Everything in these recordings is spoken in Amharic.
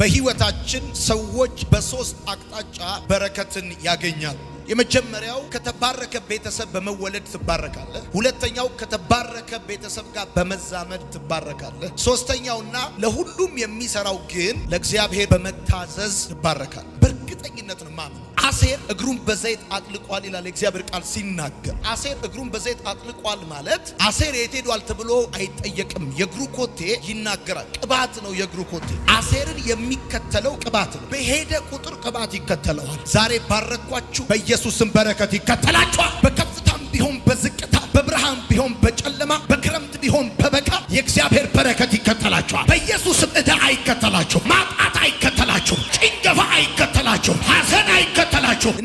በህይወታችን ሰዎች በሶስት አቅጣጫ በረከትን ያገኛሉ። የመጀመሪያው ከተባረከ ቤተሰብ በመወለድ ትባረካለህ። ሁለተኛው ከተባረከ ቤተሰብ ጋር በመዛመድ ትባረካለህ። ሶስተኛውና ለሁሉም የሚሰራው ግን ለእግዚአብሔር በመታዘዝ ትባረካለህ። በእርግጠኝነት ነው ማመን። አሴር እግሩን በዘይት አጥልቋል ይላል እግዚአብሔር ቃል ሲናገር። አሴር እግሩን በዘይት አጥልቋል ማለት አሴር የት ሄዷል ተብሎ አይጠየቅም። የእግሩ ኮቴ ይናገራል። ቅባት ነው የእግሩ ኮቴ። አሴርን የሚከተለው ቅባት ነው። በሄደ ቁጥር ቅባት ይከተለዋል። ዛሬ ባረኳችሁ በኢየሱስም በረከት ይከተላችኋል። በከፍታም ቢሆን በዝቅታ፣ በብርሃን ቢሆን በጨለማ፣ በክረምት ቢሆን በበጋ የእግዚአብሔር በረከት ይከተላችኋል። በኢየሱስም ዕዳ አይከተላችሁ፣ ማጣት አይከተላችሁ፣ ጭንገፋ አይከተላችሁ፣ ሐዘን አይከተላችሁ።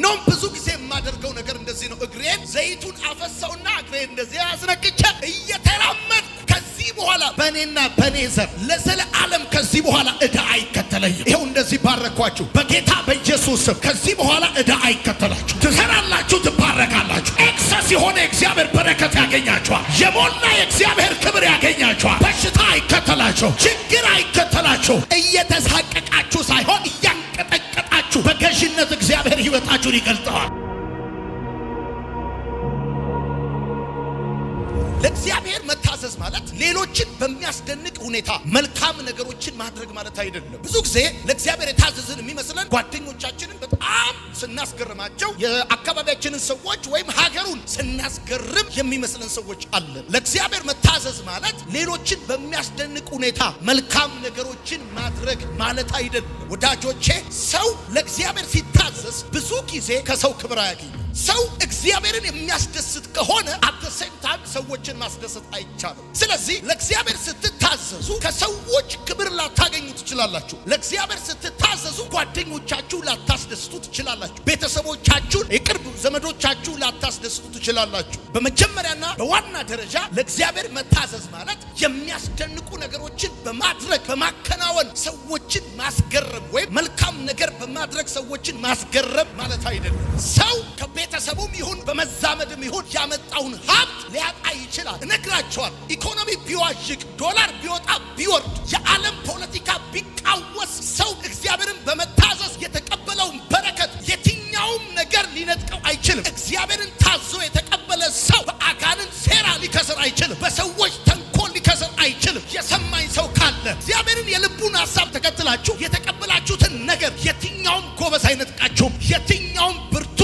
ነው ብዙ ጊዜ የማደርገው ነገር እንደዚህ ነው። እግሬን ዘይቱን አፈሰውና እግሬን እንደዚህ አስነክቼ እየተራመድኩ ከዚህ በኋላ በእኔና በእኔ ዘር ለዘለዓለም ከዚህ በኋላ ዕዳ አይከተለኝም። ይኸው እንደዚህ ባረኳችሁ በጌታ በኢየሱስ ስም። ከዚህ በኋላ ዕዳ አይከተላችሁ። ትሰራላችሁ፣ ትባረካላችሁ። ኤክሰስ የሆነ የእግዚአብሔር በረከት ያገኛችኋል። የሞላ የእግዚአብሔር ክብር ያገኛችኋል። በሽታ አይከተላችሁ፣ ችግር አይከተላችሁ። እየተሳቀቃችሁ ሳይሆን እያንቀጠቀጣችሁ በገዥነት እግዚአብሔር ሕይወታችሁን ይገልጠዋል። ለእግዚአብሔር መታዘዝ ማለት ሌሎችን በሚያስደንቅ ሁኔታ መልካም ነገሮችን ማድረግ ማለት አይደለም። ብዙ ጊዜ ለእግዚአብሔር የታዘዝን የሚመስለን ጓደኞቻችንን በጣም ስናስገርማቸው፣ የአካባቢያችንን ሰዎች ወይም ሀገሩን ስናስገርም የሚመስለን ሰዎች አለን። ለእግዚአብሔር መታዘዝ ማለት ሌሎችን በሚያስደንቅ ሁኔታ መልካም ነገሮችን ማድረግ ማለት አይደለም። ወዳጆቼ፣ ሰው ለእግዚአብሔር ሲታዘዝ ብዙ ጊዜ ከሰው ክብር አያገኝም። ሰው እግዚአብሔርን የሚያስደስት ከሆነ አት ሴም ታይም ሰዎችን ማስደሰት አይቻልም። ስለዚህ ለእግዚአብሔር ስትታዘዙ ከሰዎች ክብር ላታገኙ ትችላላችሁ። ለእግዚአብሔር ስትታዘዙ ጓደኞቻችሁ ላታስደስቱ ትችላላችሁ። ቤተሰቦቻችሁን፣ የቅርብ ዘመዶቻችሁ ላታስደስቱ ትችላላችሁ። በመጀመሪያና በዋና ደረጃ ለእግዚአብሔር መታዘዝ ማለት የሚያስደንቁ ነገሮችን በማድረግ በማከናወን ሰዎችን ማስገረም ወይም መልካም ነገር በማድረግ ሰዎችን ማስገረም ማለት አይደለም። ሰው ቤተሰቡም ይሁን በመዛመድም ይሁን ያመጣውን ሀብት ሊያጣ ይችላል። እነግራቸዋል። ኢኮኖሚ ቢዋዥቅ፣ ዶላር ቢወጣ ቢወርድ፣ የዓለም ፖለቲካ ቢቃወስ፣ ሰው እግዚአብሔርን በመታዘዝ የተቀበለውን በረከት የትኛውም ነገር ሊነጥቀው አይችልም። እግዚአብሔርን ታዞ የተቀበለ ሰው በአጋንንት ሴራ ሊከስር አይችልም። በሰዎች ተንኮል ሊከስር አይችልም። የሰማኝ ሰው ካለ እግዚአብሔርን የልቡን ሀሳብ ተከትላችሁ የተቀበላችሁትን ነገር የትኛውም ጎበዝ አይነጥቃችሁም። የትኛውም ብርቱ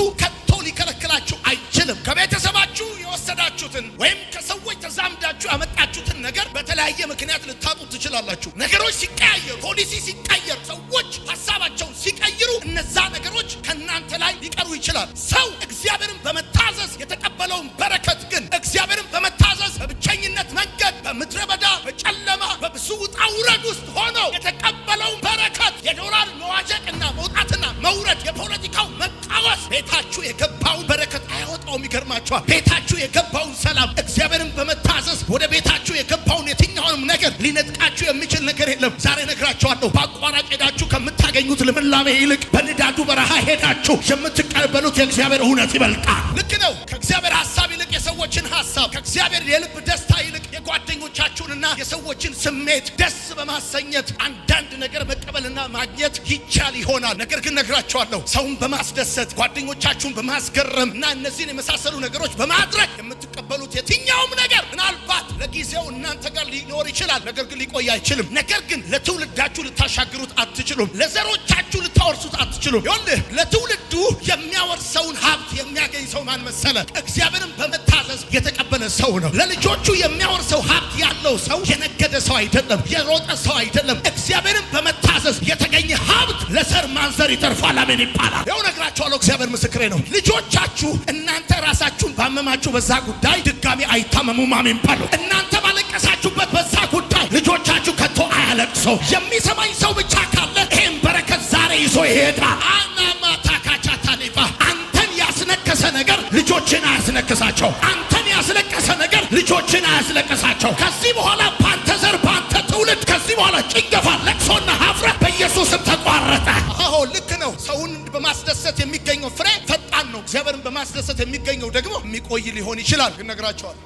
ሊከለክላችሁ አይችልም። ከቤተሰባችሁ የወሰዳችሁትን ወይም ከሰዎች ተዛምዳችሁ ያመጣችሁትን ነገር በተለያየ ምክንያት ልታጡ ትችላላችሁ። ነገሮች ሲቀያየሩ፣ ፖሊሲ ሲቀየር፣ ሰዎች ሀሳባቸውን ሲቀይሩ እነዛ ነገሮች ከእናንተ ላይ ሊቀሩ ይችላል። ሰው እግዚአብሔርን በመታዘዝ የተቀበለውን በረከት ግን እግዚአብሔርን በመታዘዝ በብቸኝነት መንገድ፣ በምድረ በዳ፣ በጨለማ፣ በብዙ ውጣ ውረድ ውስጥ ሆኖ የተቀበለውን በረከት የዶላር መዋዠቅና መውጣትና መውረድ፣ የፖለቲካው መቃወስ ቤታችሁ የገባውን በረከት አያወጣውም። ይገርማችኋል። ቤታችሁ የገባውን ሰላም እግዚአብሔርን በመታዘዝ ወደ ቤታችሁ የገባውን የትኛውንም ነገር ሊነጥቃችሁ የሚችል ነገር የለም። ዛሬ ነግራችኋለሁ። በአቋራጭ ሄዳችሁ ከምታገኙት ልምላሜ ይልቅ በንዳዱ በረሃ ሄዳችሁ የምትቀበሉት የእግዚአብሔር እውነት ይበልጣል። ልክ ነው። ከእግዚአብሔር ሀሳብ ይልቅ የሰዎችን ሀሳብ፣ ከእግዚአብሔር የልብ ደስታ ይልቅ የጓደኞቻችሁንና የሰዎችን ስሜት ደስ በማሰኘት አንዳንድ ነገር መቀበልና ማግኘት ይቻል ይሆናል። ነገር ግን ነግራችኋለሁ፣ ሰውን በማስደሰት ጓደኞቻችሁን በማስገረም እና እነዚህን የመሳሰሉ ነገሮች በማድረግ የምትቀበሉት የትኛውም ነገር ምናልባት ለጊዜው እናንተ ጋር ሊኖር ይችላል፣ ነገር ግን ሊቆይ አይችልም። ነገር ግን ለትውልዳችሁ ልታሻግሩት አትችሉም። ለዘሮቻችሁ ልታወርሱት አትችሉም። ይኸውልህ፣ ለትውልዱ የሚያወርሰውን ሀብት የሚያገኝ ሰው ማን መሰለ? እግዚአብሔርን በመታዘዝ የተቀበለ ሰው ነው። ለልጆቹ የሚያወርሰው ሀብት ያለው ሰው የነገደ ሰው አይደለም፣ የሮጠ ሰው አይደለም። እግዚአብሔርን በመታዘዝ የተገኘ ሀብት ለዘር ማንዘር ይተርፋል። አሜን ይባላል። ይኸው ነግራችኋለሁ፣ እግዚአብሔር ምስክሬ ነው። ልጆቻችሁ እናንተ ራሳችሁን ባመማችሁ በዛ ጉዳይ ድጋሚ አይታመሙም። አሜን ባሉ። እናንተ ባለቀሳችሁበት በዛ ጉዳይ ልጆቻችሁ ከቶ አያለቅሰው። የሚሰማኝ ሰው ብቻ ካለ ይሄን በረከት ዛሬ ይዞ ይሄዳል። አናማታካቻታኔፋ አንተን ያስነከሰ ነገር ልጆችን አያስነክሳቸው። አንተን ያስለቀሰ ነገር ልጆችን አያስለቀሳቸው። ከዚህ በኋላ ባንተ ዘር፣ ባንተ ትውልድ ከዚህ በኋላ ጭንገፋ፣ ለቅሶና ሀፍረት በኢየሱስም ተቋረጠ። አዎ ልክ ነው። ሰውን በማስደሰት የሚገኘው ፍሬ ፈጣን ነው። እግዚአብሔርን በማስደሰት የሚገኘው ደግሞ የሚቆይ ሊሆን ይችላል። ግን ነግራቸዋል፣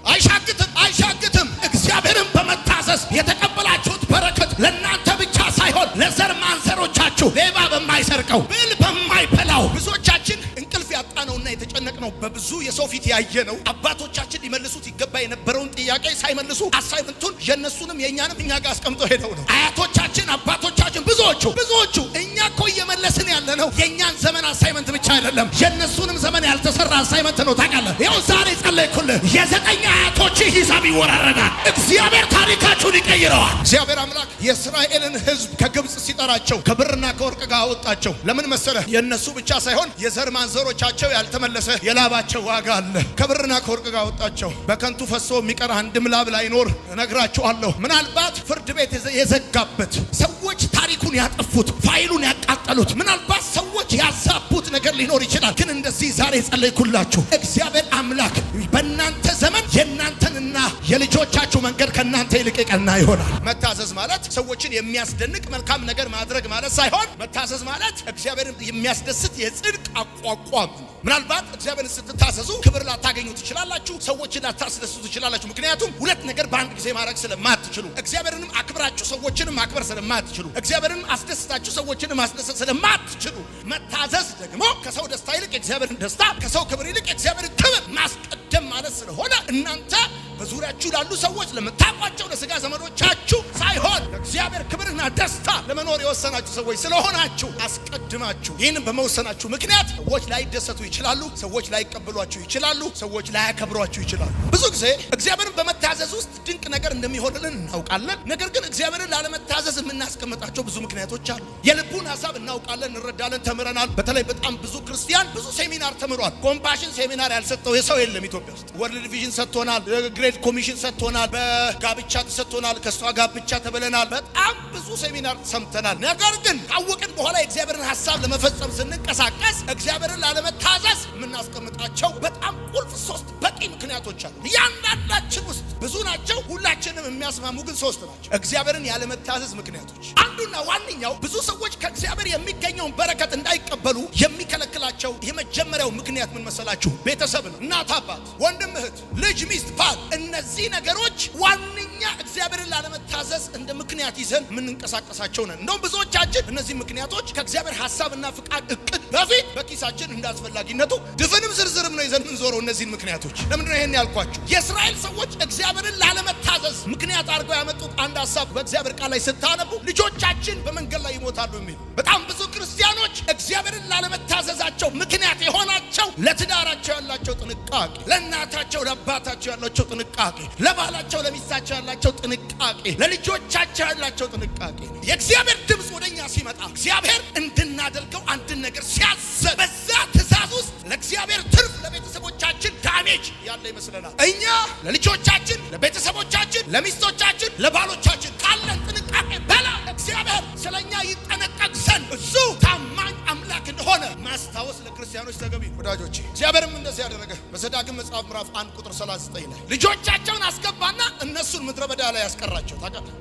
አይሻግትም። እግዚአብሔርን በመታዘዝ የተቀበላችሁት በረከት ለእናንተ ብቻ ሳይሆን ለዘር ማንዘሮቻችሁ በማይበላችሁ ሌባ በማይሰርቀው ብል በማይበላው ብዙዎቻችን እንቅልፍ ያጣነውና የተጨነቅነው በብዙ የሰው ፊት ያየነው አባቶቻችን ሊመልሱት ይገባ የነበረውን ጥያቄ ሳይመልሱ አሳይመንቱን የነሱንም የኛንም እኛ ጋር አስቀምጠው ሄደው ነው። አያቶቻችን አባቶቻችን ብዙዎቹ እኛ እኮ እየመለስን ያለነው የኛን ዘመን አሳይመንት ብቻ አይደለም፣ የነሱንም ዘመን ያልተሰራ አሳይመንት ነው። ታውቃለህ? ይኸው ዛሬ ጸለይኩልህ፣ የዘጠኝ አያቶች ሂሳብ ይወራረዳል። እግዚአብሔር ታሪካችሁን ይቀይረዋል። እግዚአብሔር አምላክ የእስራኤልን ሕዝብ ከግብጽ ሲጠራቸው ከብርና ከወርቅ ጋር አወጣቸው። ለምን መሰለህ? የነሱ ብቻ ሳይሆን የዘር ማንዘሮቻቸው ያልተመለሰ የላባቸው ዋጋ አለ። ከብርና ከወርቅ ጋር አወጣቸው። በከንቱ ፈሶ የሚቀር አንድም ላብ ላይኖር እነግራችኋለሁ። ምናልባት ፍርድ ቤት የዘጋበት ሰዎች ታሪኩን ያጠፉት ፋይሉን ያቃጠሉት ምናልባት ሰዎች ያዛቡት ነገር ሊኖር ይችላል። ግን እንደዚህ ዛሬ ጸለይኩላችሁ፣ እግዚአብሔር አምላክ በእናንተ ዘመን የእናንተንና የልጆቻችሁ መንገድ ከእናንተ ይልቅ የቀና ይሆናል። መታዘዝ ማለት ሰዎችን የሚያስደንቅ መልካም ነገር ማድረግ ማለት ሳይሆን መታዘዝ ማለት እግዚአብሔርን የሚያስደስት የጽድቅ አቋቋም ነው። ምናልባት እግዚአብሔርን ስትታዘዙ ክብር ላታገኙ ትችላላችሁ፣ ሰዎችን ላታስደስቱ ትችላላችሁ። ምክንያቱም ሁለት ነገር በአንድ ጊዜ ማድረግ ስለማትችሉ፣ እግዚአብሔርንም አክብራችሁ ሰዎችንም ማክበር ስለማትችሉ፣ እግዚአብሔርንም አስደስታችሁ ሰዎችንም ማስደሰት ስለማትችሉ፣ መታዘዝ ደግሞ ከሰው ደስታ ይልቅ የእግዚአብሔርን ደስታ፣ ከሰው ክብር ይልቅ የእግዚአብሔርን ክብር ማስቀደም ማለት ስለሆነ እናንተ በዙሪያችሁ ላሉ ሰዎች ለምታውቋቸው ለስጋ ዘመዶቻችሁ ሳይሆን ለእግዚአብሔር ክብርና ደስታ ለመኖር የወሰናችሁ ሰዎች ስለሆናችሁ አስቀድማችሁ ይህንን በመወሰናችሁ ምክንያት ሰዎች ላይደሰቱ ይችላሉ፣ ሰዎች ላይቀበሏችሁ ይችላሉ፣ ሰዎች ላያከብሯችሁ ይችላሉ። ብዙ ጊዜ እግዚአብሔርን በመታዘዝ ውስጥ ድንቅ ነገር እንደሚሆንልን እናውቃለን። ነገር ግን እግዚአብሔርን ላለመታዘዝ የምናስቀምጣቸው ብዙ ምክንያቶች አሉ። የልቡን ሀሳብ እናውቃለን፣ እንረዳለን፣ ተምረናል። በተለይ በጣም ብዙ ክርስቲያን ብዙ ሴሚናር ተምሯል። ኮምፓሽን ሴሚናር ያልሰጠው የሰው የለም ኢትዮጵያ ውስጥ። ወርልድ ቪዥን ሰጥቶናል፣ ግሬድ ኮሚሽን ሰጥቶናል፣ በጋብቻ ተሰጥቶናል፣ ከሷ ጋብቻ ተብለናል። በጣም ብዙ ሴሚናር ሰምተናል። ነገር ግን ካወቅን በኋላ የእግዚአብሔርን ሀሳብ ለመፈጸም ስንንቀሳቀስ እግዚአብሔርን ላለመታዘዝ የምናስቀምጣቸው በጣም ቁልፍ ሶስት በቂ ምክንያቶች አሉ። እያንዳንዳችን ውስጥ ብዙ ናቸው፣ ሁላችንም የሚያስማሙ ግን ሶስት ናቸው እግዚአብሔርን ያለመታዘዝ ምክንያቶች። አንዱና ዋነኛው ብዙ ሰዎች ከእግዚአብሔር የሚገኘውን በረከት እንዳይቀበሉ የሚከለክላቸው የመጀመሪያው ምክንያት ምን መሰላችሁ? ቤተሰብ ነው። እናት፣ አባት፣ ወንድም፣ እህት፣ ልጅ፣ ሚስት፣ ባል። እነዚህ ነገሮች ዋነኛ እግዚአብሔርን ላለመታዘዝ እንደ ምክንያት ይዘን የምንንቀሳቀሳቸው ነን። እንደውም ብዙዎቻችን እነዚህ ምክንያቶች ከእግዚአብሔር ሀሳብና ፍቃድ እቅድ በፊት በኪሳችን እንዳስፈላጊነቱ ድፍንም ዝርዝርም ነው ይዘን የምንዞረው እነዚህን ምክንያቶች። ለምንድነው ይሄን ያልኳችሁ? የእስራኤል ሰዎች እግዚአብሔርን ላለመታዘዝ ምክንያት አድርገው ያመጡት አንድ ሀሳብ በእግዚአብሔር ቃል ላይ ስታነቡ ልጆቻችን በመንገድ ላይ ይሞታሉ የሚል። በጣም ብዙ ክርስቲያኖች እግዚአብሔርን ላለመታዘዛቸው ምክንያት የሆናቸው ለትዳራቸው ያላቸው ጥንቃቄ፣ ለእናታቸው ለአባታቸው ያላቸው ጥንቃቄ፣ ለባላቸው ለሚስታቸው ያላቸው ጥንቃቄ፣ ለልጆቻቸው ያላቸው ጥንቃቄ። የእግዚአብሔር ድምፅ ወደኛ ሲመጣ እግዚአብሔር እንድናደርገው አንድን ነገር ሲያዘን በዛ ትእዛዝ ውስጥ ለእግዚአብሔር ትርፍ ለቤተሰቦቻችን ዳሜጅ ያለ ይመስለናል። እኛ ለልጆቻችን፣ ለቤተሰቦቻችን፣ ለሚስቶቻችን፣ ለባሎቻችን ካለን ጥንቃቄ በላ እግዚአብሔር ስለኛ ይጠነቀቅ ዘንድ እሱ ታማኝ አምላክ እንደሆነ ማስታወስ ለክርስቲያኖች ተገቢ ነው። ወዳጆቼ እግዚአብሔርም እንደዚህ ያደረገ በዘዳግም መጽሐፍ ምዕራፍ 1 ቁጥር 39 ላይ ልጆቻቸውን አስገባና እነሱን ምድረ በዳ ላይ ያስቀራቸው። ታውቃለህ?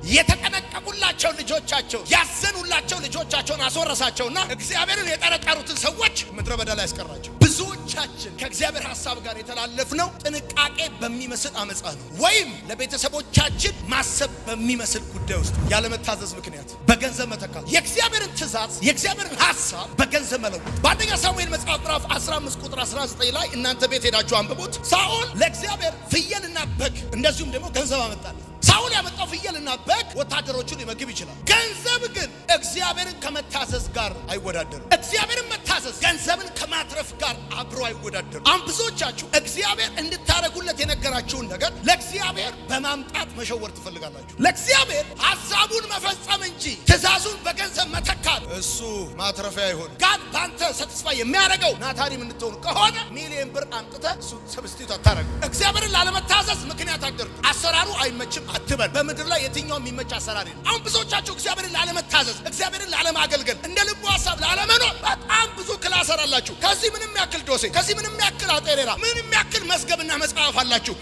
የተጠነቀቁላቸው ልጆቻቸው፣ ያዘኑላቸው ልጆቻቸውን አስወረሳቸውና እግዚአብሔርን የጠረጠሩትን ሰዎች ምድረ በዳ ላይ ያስቀራቸው። ብዙዎቻችን ከእግዚአብሔር ሐሳብ ጋር የተላለፍነው ጥንቃቄ በሚመስል አመጻ ነው፣ ወይም ለቤተሰቦቻችን ማሰብ በሚመስል ጉዳይ ውስጥ ያለመታዘዝ ምክንያት በገንዘብ መተካት፣ የእግዚአብሔርን ትእዛዝ የእግዚአብሔርን ሐሳብ በገንዘብ መለወጥ። በአንደኛ ሳሙኤል መጽሐፍ ምዕራፍ 15 ቁጥር 19 ላይ እናንተ ቤት ሄዳችሁ አንብቡት። ሳኦል ለእግዚአብሔር ፍየልና በግ እንደዚሁም ደግሞ ገንዘብ አመጣለት። ሳኦል ያመጣው ፍየልና በግ ወታደሮቹን ሊመግብ ይችላል። ገንዘብ ግን እግዚአብሔርን ከመታዘዝ ጋር አይወዳደርም። እግዚአብሔርን መታዘዝ ገንዘብን ከማትረፍ ጋር አብሮ አይወዳደርም። አሁን ብዙዎቻችሁ እግዚአብሔር እንድታረጉለት የነገራችሁን ነገር ለእግዚአብሔር በማምጣት መሸወር ትፈልጋላችሁ። ለእግዚአብሔር ሐሳቡን መፈጸም እንጂ ትእዛዙን በገንዘብ መተካት እሱ ማትረፊያ አይሆንም። ጋድ ባንተ ሰትስፋይ የሚያደርገው ናታሪም እንድትሆኑ ከሆነ ሚሊዮን ብር አምጥተህ እሱ ሰብስቲት አታረግ። እግዚአብሔርን ላለመታዘዝ ምክንያት አድርግ። አሰራሩ አይመችም አትበል። በምድር ላይ የትኛውም የሚመች አሰራር የለም። አሁን ብዙዎቻችሁ እግዚአብሔርን ላለመታዘዝ፣ እግዚአብሔርን ላለማገልገል፣ እንደ ልቡ ሐሳብ ላለመኖር በጣም ብዙ ክላስ አላችሁ። ከዚህ ምንም ያክል ዶሴ፣ ከዚህ ምንም ያክል አጤሬራ፣ ምንም ያክል መዝገብና መጽሐፍ አላችሁ።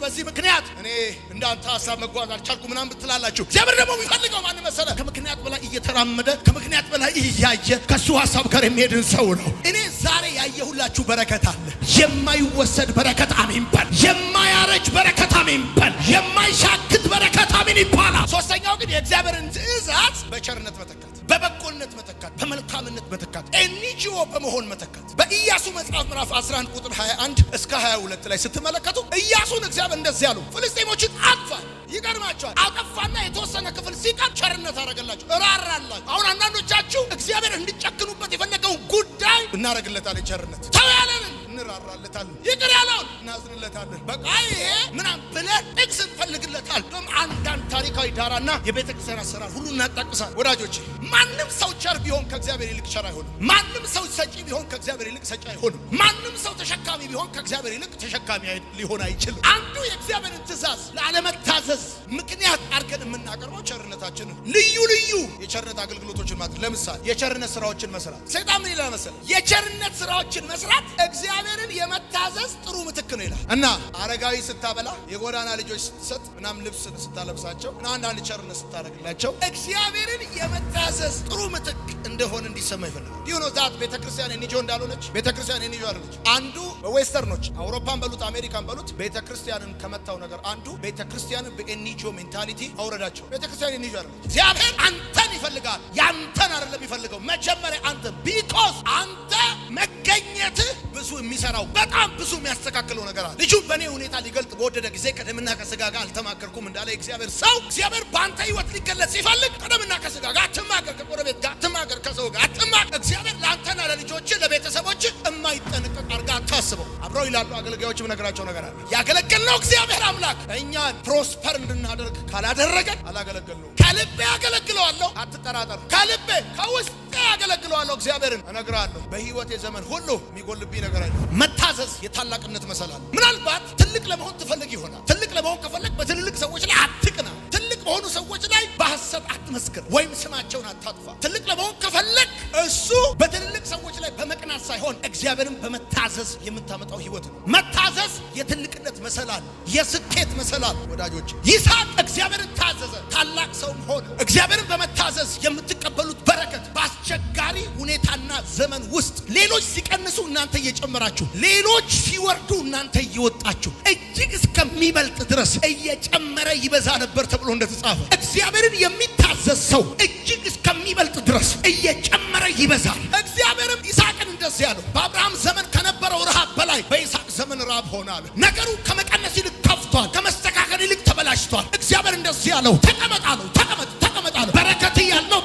በዚህ ምክንያት እኔ እንዳንተ ሐሳብ መጓዝ አልቻልኩ ምናምን ብትላላችሁ። እግዚአብሔር ደግሞ የሚፈልገው ማን መሰለ? ከምክንያት በላይ እየተራመደ ከምክንያት በላይ እያየ ከሱ ሐሳብ ጋር የሚሄድን ሰው ነው። እኔ ዛሬ ያየሁላችሁ በረከት አለ። የማይወሰድ በረከት አሜን በል። የማያረጅ በረከት አሜን በል። የማይሻክት በረከት አሜን ይባላል። ሶስተኛው ግን የእግዚአብሔርን ትእዛዝ በቸርነት መተካት፣ በበጎነት መተካት፣ በመልካምነት መተካት፣ ኤንጂኦ በመሆን መተካት። በኢያሱ መጽሐፍ ምዕራፍ 11 ቁጥር 21 እስከ 22 ላይ ስትመለከቱ ኢያሱን እግዚአብሔር እንደዚህ ያለው ፍልስጤሞችን አጥፋ። ይገርማቸዋል። አጠፋና የተወሰነ ክፍል ሲቀር ቸርነት አደረገላቸው፣ እራራላቸው። አሁን አንዳንዶቻችሁ እግዚአብሔር እንዲጨክኑበት የፈለገውን ጉዳይ እናደርግለታለን። ቸርነት ተው ያለንን እንራራለታለን፣ ይቅር ያለውን እናዝንለታለን። በቃ ይሄ ምናምን ብለን ጥቅስ እንፈልግለታል። አንዳንድ ታሪካዊ ዳራና የቤተ ክርስቲያን አሰራር ሁሉ እናጣቅሳል። ወዳጆቼ ማንም ሰው ቸር ቢሆን ከእግዚአብሔር ይልቅ ቸር አይሆንም። ማንም ሰው ሰጪ ቢሆን ከእግዚአብሔር ይልቅ ሰጪ አይሆንም። ማንም ሰው ተሸካሚ ቢሆን ከእግዚአብሔር ይልቅ ተሸካሚ ሊሆን አይችልም። አንዱ የእግዚአብሔርን ትእዛዝ ላለመታዘዝ ምክንያት አድርገን የምናቀርበው ቸርነታችንን፣ ልዩ ልዩ የቸርነት አገልግሎቶችን ማድረግ። ለምሳሌ የቸርነት ስራዎችን መስራት። ሰይጣን ምን ይላል መሰለህ? የቸርነት ስራዎችን መስራት እግዚአብሔርን የመታዘዝ ጥሩ ምትክ ነው ይላል። እና አረጋዊ ስታበላ፣ የጎዳና ልጆች ስትሰጥ፣ ምናምን ልብስ ስታለብሳቸው እና አንዳንድ ቸርነት ስታደርግላቸው እግዚአብሔርን የመታዘዝ ጥሩ ምትክ እንደሆነ እንዲሰማ ይፈልጋል። ዲዩ ኖ ዛት ቤተክርስቲያን ኤንጂኦ እንዳልሆነች። ቤተክርስቲያን ኤንጂኦ አይደለች። አንዱ በዌስተርኖች አውሮፓን በሉት አሜሪካን በሉት ቤተክርስቲያንን ከመታው ነገር አንዱ ቤተክርስቲያንን በኤንጂኦ ሜንታሊቲ አውረዳቸው። ቤተክርስቲያን ኤንጂኦ አይደለች። እግዚአብሔር አንተን ይፈልጋል። ያንተን አይደለም ይፈልገው፣ መጀመሪያ አንተ። ቢኮዝ አንተ መገኘትህ ብዙ የሚሰራው በጣም ብዙ የሚያስተካክለው ነገር አለ። ልጁ በእኔ ሁኔታ ሊገልጥ በወደደ ጊዜ ከደምና ከስጋ ጋር አልተማከርኩም እንዳለ እግዚአብሔር ሰው፣ እግዚአብሔር በአንተ ህይወት ሊገለጽ ሲፈልግ ከደምና ከስጋ ጋር አትማከር፣ ከጎረቤት ጋር አትማከር፣ ከሰው ጋር አትማከር። እግዚአብሔር ለአንተና ለልጆች ለቤተሰቦች የማይጠነቀቅ አድርጋ አታስበው። አብረው ይላሉ አገልጋዮች የምነግራቸው ነገር አለ። ያገለገልነው እግዚአብሔር አምላክ እኛን ፕሮስፐር እንድናደርግ ካላደረገን አላገለገልነው። ከልቤ ያገለግለዋለሁ፣ አትጠራጠር። ከልቤ ከውስጥ ያገለግለዋለሁ። እግዚአብሔርን እነግራለሁ። በህይወቴ ዘመን ሁሉ የሚጎልብኝ ነገር አለ። መታዘዝ የታላቅነት መሰላል። ምናልባት ትልቅ ለመሆን ትፈልግ ይሆናል። ትልቅ ለመሆን ከፈለግ በትልልቅ ሰዎች ላይ አትቅና። ትልቅ በሆኑ ሰዎች ላይ በሐሰት አትመስክር ወይም ስማቸውን አታጥፋ። ትልቅ ለመሆን ከፈለግ እሱ በትልልቅ ሰዎች ላይ በመቅናት ሳይሆን እግዚአብሔርን በመታዘዝ የምታመጣው ህይወት ነው። መታዘዝ የትልቅነት መሰላል፣ የስኬት መሰላል። ወዳጆች ይስሐቅ እግዚአብሔርን ታዘዘ፣ ታላቅ ሰውም ሆነ። እግዚአብሔርን በመታዘዝ የምትቀበሉት በረከት በአስቸጋሪ ሁኔታና ዘመን ውስጥ ሌሎች ሲቀንሱ እናንተ እየጨመራችሁ፣ ሌሎች ሲወርዱ እናንተ እየወጣችሁ እጅግ እስከሚበልጥ ድረስ እየጨመረ ይበዛ ነበር ተብሎ እንደተጻፈ እግዚአብሔርን የሚታዘዝ ሰው እጅግ እስከሚበልጥ ድረስ እየጨመረ ይበዛል። እግዚአብሔርም ይስሐቅን እንደዚህ ያለው በአብርሃም ዘመን ከነበረው ረሃብ በላይ በይስሐቅ ዘመን ረሃብ ሆናል። ነገሩ ከመቀነስ ይልቅ ከፍቷል፣ ከመስተካከል ይልቅ ተበላሽቷል። እግዚአብሔር እንደዚህ ያለው ተቀመጥ አለው። ተቀመጥ አለው። በረከት ያለው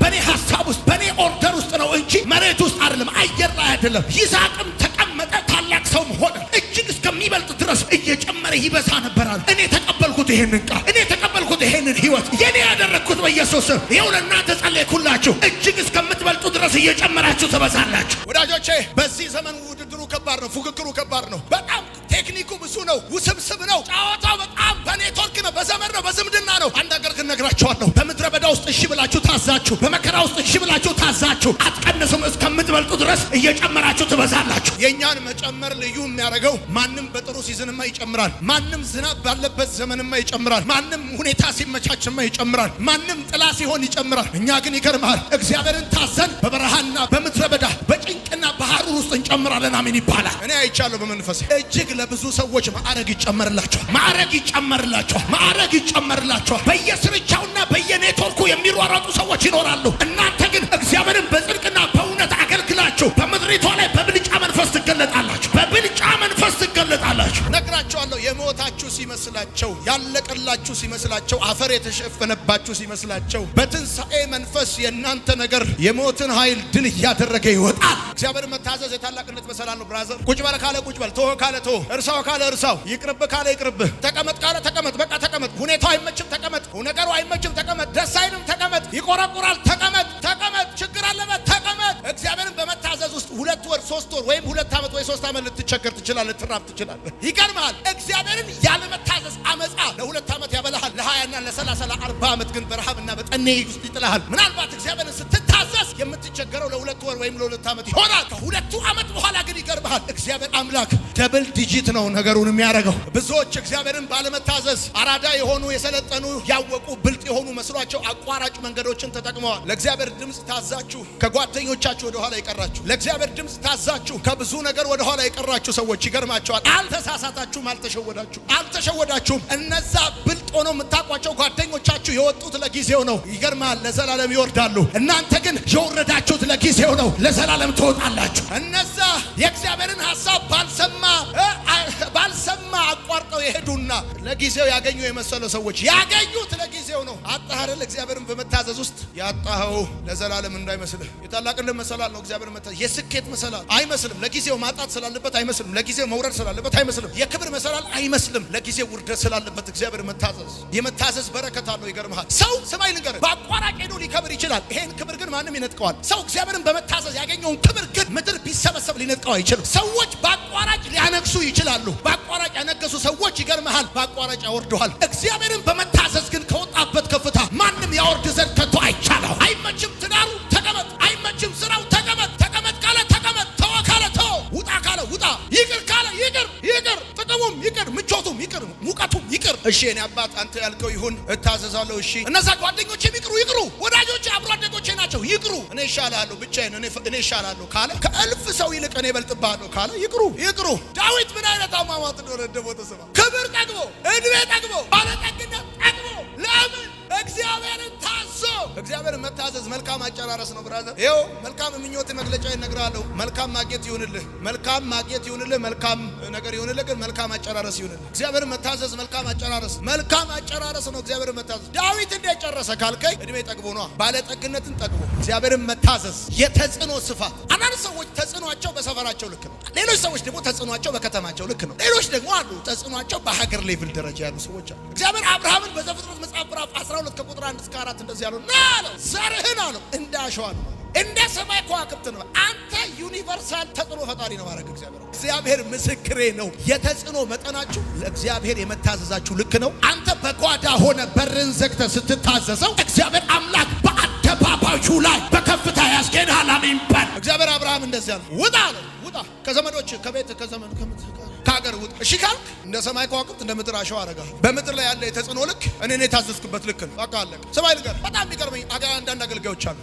በኔ ሀሳብ ውስጥ በኔ ኦርደር ውስጥ ነው እንጂ መሬት ውስጥ አይደለም፣ አየር ላይ አይደለም። ይስሐቅም ተቀመጠ፣ ታላቅ ሰውም ሆነ። እጅግ እስከሚበልጥ ድረስ እየጨመረ ይበዛ ነበራል። እኔ ተቀበልኩት ይሄንን ቃል፣ እኔ ተቀበልኩት ይሄንን ህይወት፣ የኔ ያደረግኩት በኢየሱስ ስም። ይኸው ለእናንተ ጸለይኩላችሁ። እጅግ እስከምትበልጡ ድረስ እየጨመራችሁ ትበዛላችሁ። ወዳጆቼ በዚህ ዘመን ውድድሩ ከባድ ነው፣ ፉክክሩ ከባድ ነው። በጣም ቴክኒኩ ብዙ ነው፣ ውስብስብ ነው። ጨዋታው በጣም በኔትወርክ ነው፣ በዘመን ነው፣ በዝምድና ነው። አንድ ነገር ግን ነግራችኋለሁ። በምድረ በዳ ውስጥ እሺ ብላችሁ ታዛችሁ፣ በመከራ ውስጥ እሺ ብላችሁ ታዛችሁ አትቀንሱም። እስከምትበልጡ ድረስ እየጨመራችሁ ትበዛላችሁ። የእኛን መጨመር ልዩ የሚያደርገው ማንም በጥሩ ሲዝንማ ይጨምራል፣ ማንም ዝናብ ባለበት ዘመንማ ይጨምራል፣ ማንም ሁኔታ ሲመቻችማ ይጨምራል፣ ማንም ጥላ ሲሆን ይጨምራል። እኛ ግን ይገርማል፣ እግዚአብሔርን ታዘን በበረሃና በምድረ በዳ በጭንቅና በሐሩር ውስጥ እንጨምራለን። አሜን ይባላል። እኔ አይቻለሁ በመንፈስ እጅግ ለብዙ ሰዎች ማዕረግ ይጨመርላቸዋል፣ ማዕረግ ይጨመርላቸዋል፣ ማዕረግ ይጨመርላቸዋል። በየስርቻውና በየኔትወርኩ የሚሯሯጡ ሰዎች ይኖራሉ። እናንተ ግን እግዚአብሔርን በጽድቅና በእውነት አገልግላችሁ በምድሪቷ ላይ በብልጫ መንፈስ ትገለጣላችሁ፣ በብልጫ መንፈስ ትገለጣላችሁ። ነግራቸዋለሁ። የሞታችሁ ሲመስላቸው፣ ያለቀላችሁ ሲመስላቸው፣ አፈር የተሸፈነባችሁ ሲመስላቸው፣ በትንሣኤ መንፈስ የእናንተ ነገር የሞትን ኃይል ድል እያደረገ ይወጣል። እግዚአብሔርን መታዘዝ የታላቅነት መሰላል ነው። ብራዘር ቁጭ በል ካለ ቁጭ በል፣ ተወው ካለ ተወው፣ እርሳው ካለ እርሳው፣ ይቅርብ ካለ ይቅርብህ፣ ተቀመጥ ካለ ተቀመጥ፣ በቃ ተቀመጥ። ሁኔታው አይመችም ተቀመጥ፣ ነገሩ አይመችም ተቀመጥ፣ ደስ አይልም ተቀመጥ፣ ይቆረቁራል ተቀመጥ፣ ችግር አለበት ተቀመጥ። እግዚአብሔርን በመታዘዝ ውስጥ 2 ወር 3 ወር ወይም 2 ዓመት ወይ 3 ዓመት ልትቸገር ትችላለህ፣ ልትራብ ትችላለህ። ይገርምሃል፣ እግዚአብሔርን ያለመታዘዝ አመፃ ለ2 ዓመት ያበላሃል፣ ለ20 እና ለ30 ለ40 ዓመት ግን በረሃብና በጠኔ ውስጥ ይጥልሃል። ምናልባት እግዚአብሔርን ስትታዘዝ ብትታዘዝ የምትቸገረው ለ2 ወር ወይም ለ2 ዓመት ይሆናል። ከ2 ዓመት በኋላ ግን ይገርምሃል፣ እግዚአብሔር አምላክ ደብል ዲጂት ነው ነገሩን የሚያደርገው። ብዙዎች እግዚአብሔርን ባለመታዘዝ አራዳ የሆኑ የሰለጠኑ ያወቁ ብልጥ የሆኑ መስሏቸው አቋራጭ መንገዶችን ተጠቅመዋል። ለእግዚአብሔር ድምጽ ታዛችሁ ከጓደኞቻችሁ ወደ ኋላ የቀራችሁ፣ ለእግዚአብሔር ድምጽ ታዛችሁ ከብዙ ነገር ወደ ኋላ የቀራችሁ ሰዎች ይገርማቸዋል። አልተሳሳታችሁም፣ አልተሸወዳችሁም። እነዛ ብልጥ ሆነው የምታውቋቸው ጓደኞቻችሁ የወጡት ለጊዜው ነው፣ ይገርማል፣ ለዘላለም ይወርዳሉ። እናንተ ግን የወረዳችሁት ለጊዜው ነው፣ ለዘላለም ትወጣላችሁ። እነዛ የእግዚአብሔርን ሐሳብ ባልሰማ አቋርጠው የሄዱና ለጊዜው ያገኙ የመሰሉ ሰዎች ያገኙት ለጊዜው ነው። አጣህ አይደል? እግዚአብሔርን በመታዘዝ ውስጥ ያጣኸው ለዘላለም እንዳይመስልህ። የታላቅነት መሰላል ነው እግዚአብሔር መታዘዝ። የስኬት መሰላል አይመስልም። ለጊዜው ማጣት ስላለበት አይመስልም። ለጊዜው መውረድ ስላለበት አይመስልም። የክብር መሰላል አይመስልም። ለጊዜው ውርደት ስላለበት እግዚአብሔር መታዘዝ። የመታዘዝ በረከት አለው። ይገርምሃል። ሰው ስማይ ልንገርህ፣ በአቋራጭ ሄዶ ሊከብር ይችላል። ይሄን ክብር ግን ማንም ይነጥቀዋል። ሰው እግዚአብሔርን በመታዘዝ ያገኘውን ክብር ግን ምድር ቢሰበሰብ ሊነጥቀው አይችልም። ሰዎች በአቋራጭ ሊያነግሱ ይችላሉ። በአቋራጭ ያነገሱ ሰዎች ይገርምሃል፣ በአቋራጭ ያወርደዋል። እግዚአብሔርን በመታዘዝ ግን ከወጣበት ከፍታ ማንም ያወርድ ዘንድ ከቶ አይቻለው። አይመችም ትዳሩ ተቀመጥ፣ አይመችም ስራው ተቀመጥ። ተቀመጥ ካለ ተቀመጥ፣ ተው ካለ ተው፣ ውጣ ካለ ውጣ፣ ይቅር ካለ ይቅር፣ ጥቅሙም ይቅር፣ ምቾቱም ይቅር፣ ሙቀቱም ይቅር። እሺ እኔ አባት አንተ ያልከው ይሁን እታዘዛለሁ። እሺ እነዛ ጓደኞቼም ይቅሩ፣ ወዳጆቼ አብሮ አደጎቼ ናቸው ይቅሩ፣ እኔ ይሻላለሁ፣ ብቻዬን እኔ ይሻላለሁ ካለ፣ ከእልፍ ሰው ይልቅ እኔ እበልጥብሃለሁ ካለ ይቅሩ። ዳዊት ምን አይነት አሟሟት እንደሆነ ደግሞ ተሰማ። ክብር ጠግቦ፣ እድሜ ጠግቦ፣ ባለጠግነት ጠግቦ፣ ለምን እግዚአብሔርን ታዞ። እግዚአብሔርን መታዘዝ መልካም አጨራረስ ነው ብራዘር። ይኸው መልካም ምኞት መግለጫ ይነግራለሁ። መልካም ማግኘት ይሁንልህ፣ መልካም ነገር ይሁንልህ፣ ግን መልካም አጨራረስ ይሁንልህ። እግዚአብሔርን መታዘዝ መልካም አጨራረስ ነው። እግዚአብሔርን መታዘዝ ዳዊት እንዴት ጨረሰ ካልከኝ፣ እድሜ ጠግቦ ነው፣ ባለጠግነትን ጠግቦ። እግዚአብሔርን መታዘዝ የተጽዕኖ ስፋት። አንዳንድ ሰዎች ተጽዕኖአቸው በሰፈራቸው ልክ ነው። ሌሎች ሰዎች ደግሞ ተጽዕኖአቸው በከተማቸው ልክ ነው። ሌሎች ደግሞ አሉ ተጽዕኖአቸው በሀገር ሌቭል ደረጃ ያሉ ሰዎች አሉ። እግዚአብሔር አብርሃምን በዘፍጥረት መጽሐፍ ምዕራፍ 12 ከቁጥር 1 እስከ 4 እንደዚህ ያለው ና አለው፣ ዘርህን አለው እንደ አሸዋ ነው፣ እንደ ሰማይ ከዋክብት ነው። አንተ ዩኒቨርሳል ተጽዕኖ ፈጣሪ ነው ማድረግ እግዚአብሔር ምስክሬ ነው። የተጽዕኖ መጠናችሁ ለእግዚአብሔር የመታዘዛችሁ ልክ ነው። አንተ በጓዳ ሆነ በርን ዘግተህ ስትታዘዘው እግዚአብሔር አምላክ በአደባባዩ ላይ በከፍታ ያስገድሃል። አሜን በል። እግዚአብሔር አብርሃም እንደዚህ አለ፣ ውጣ አለው፣ ውጣ ከዘመዶች ከቤት ከዘመን ከሀገር ውጣ። እሺ ካልክ እንደ ሰማይ ከዋክብት እንደ ምድር አሸዋ አደርግሃለሁ። በምድር ላይ ያለ የተጽዕኖ ልክ እኔ የታዘዝኩበት ልክ ነው። በቃ አለቀ። ሰማይ ልገር በጣም የሚገርመኝ አንዳንድ አገልጋዮች አሉ።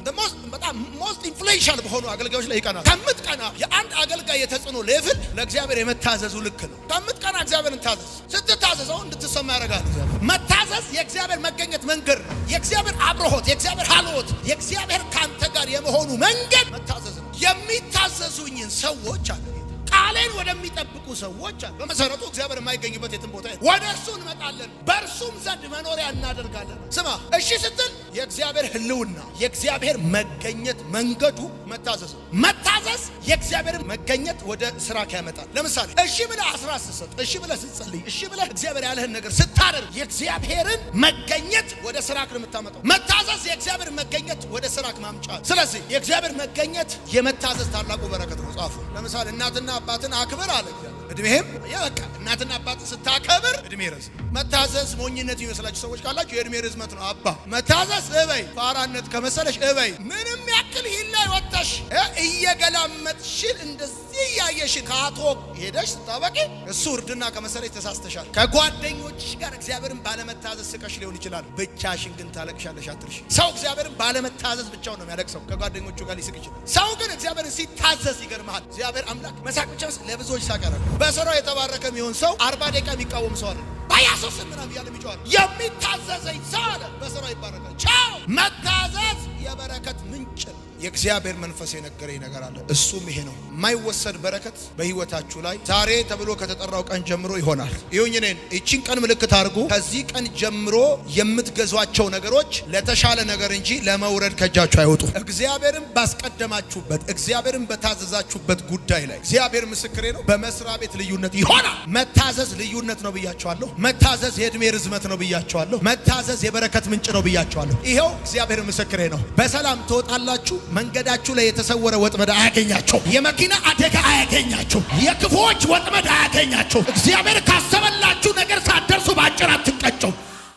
በጣም ሞስት ኢንፍሉዌንሻል በሆኑ አገልጋዮች ላይ ይቀናል። ከምትቀና የአንድ አገልጋይ የተጽዕኖ ሌቭል ለእግዚአብሔር የመታዘዙ ልክ ነው። ከምትቀና እግዚአብሔርን ታዘዝ። ስትታዘዘው እንድትሰማ ያደርጋል። መታዘዝ የእግዚአብሔር መገኘት መንገድ፣ የእግዚአብሔር አብሮሆት፣ የእግዚአብሔር ሀልዎት፣ የእግዚአብሔር ካንተ ጋር የመሆኑ መንገድ መታዘዝ ነው። የሚታዘዙኝን ሰዎች አለ ቃሌን ወደሚጠብቁ ሰዎች አለ። በመሰረቱ እግዚአብሔር የማይገኝበት የትም ቦታ ወደ እሱ እንመጣለን፣ በእርሱም ዘንድ መኖሪያ እናደርጋለን። ስማ፣ እሺ ስትል የእግዚአብሔር ሕልውና የእግዚአብሔር መገኘት መንገዱ መታዘዝ ነው። መታዘዝ የእግዚአብሔር መገኘት ወደ ስራክ ያመጣል። ለምሳሌ እሺ ብለህ አስራት ስትሰጥ፣ እሺ ብለህ ስትጸልይ፣ እሺ ብለህ እግዚአብሔር ያለህን ነገር ስታደርግ የእግዚአብሔርን መገኘት ወደ ስራክ ነው የምታመጣው። መታዘዝ የእግዚአብሔር መገኘት ወደ ስራክ ማምጫ። ስለዚህ የእግዚአብሔር መገኘት የመታዘዝ ታላቁ በረከት ነው። ጻፉ። ለምሳሌ እናትና አባትን አክብር አለ። እድሜህም በቃ እናትና አባትን ስታከብር እድሜ ረዝ። መታዘዝ ሞኝነት ይመስላችሁ ሰዎች ካላችሁ የእድሜ ርዝመት ነው። አባ መታዘዝ እበይ፣ ፋራነት ከመሰለሽ እበይ። ምንም ያክል ሂል ላይ ወጣሽ እየገላመጥሽን እንደዚህ እያየሽን ከአቶ ሄደሽ ስታበቂ እሱ እርድና ከመሰለሽ ተሳስተሻል። ከጓደኞችሽ ጋር እግዚአብሔርን ባለመታዘዝ ስቀሽ ሊሆን ይችላል። ብቻሽን ግን ታለቅሻለሽ። አትርሽ። ሰው እግዚአብሔርን ባለመታዘዝ ብቻውን ነው የሚያለቅሰው። ከጓደኞቹ ጋር ሊስቅ ይችላል። ሰው ግን እግዚአብሔርን ሲታዘዝ ይገርምሃል። እግዚአብሔር አምላክ መሳቅ ብቻ ለብዙዎች ሳቀረ በስራው የተባረከ የሚሆን ሰው 40 ደቂቃ የሚቃወም ሰው አለ። ባያሶስ ምናምን ያለ የሚጮህ የሚታዘዘኝ ሰው አለ በስራው ይባረካል። ቻው። መታዘዝ የበረከት ምንጭ ነው። የእግዚአብሔር መንፈስ የነገረኝ ነገር አለ። እሱም ይሄ ነው። የማይወሰድ በረከት በህይወታችሁ ላይ ዛሬ ተብሎ ከተጠራው ቀን ጀምሮ ይሆናል። ይሁን እኔን እቺን ቀን ምልክት አድርጉ። ከዚህ ቀን ጀምሮ የምትገዟቸው ነገሮች ለተሻለ ነገር እንጂ ለመውረድ ከእጃችሁ አይወጡ። እግዚአብሔርን ባስቀደማችሁበት፣ እግዚአብሔርን በታዘዛችሁበት ጉዳይ ላይ እግዚአብሔር ምስክሬ ነው። በመስሪያ ቤት ልዩነት ይሆናል። መታዘዝ ልዩነት ነው ብያቸዋለሁ። መታዘዝ የእድሜ ርዝመት ነው ብያቸዋለሁ። መታዘዝ የበረከት ምንጭ ነው ብያቸዋለሁ። ይሄው እግዚአብሔር ምስክሬ ነው። በሰላም ትወጣላችሁ። መንገዳችሁ ላይ የተሰወረ ወጥመድ አያገኛችሁ። የመኪና አደጋ አያገኛችሁ። የክፉዎች ወጥመድ አያገኛችሁ። እግዚአብሔር ካሰበላችሁ ነገር ሳትደርሱ ባጭር አትቀጩ።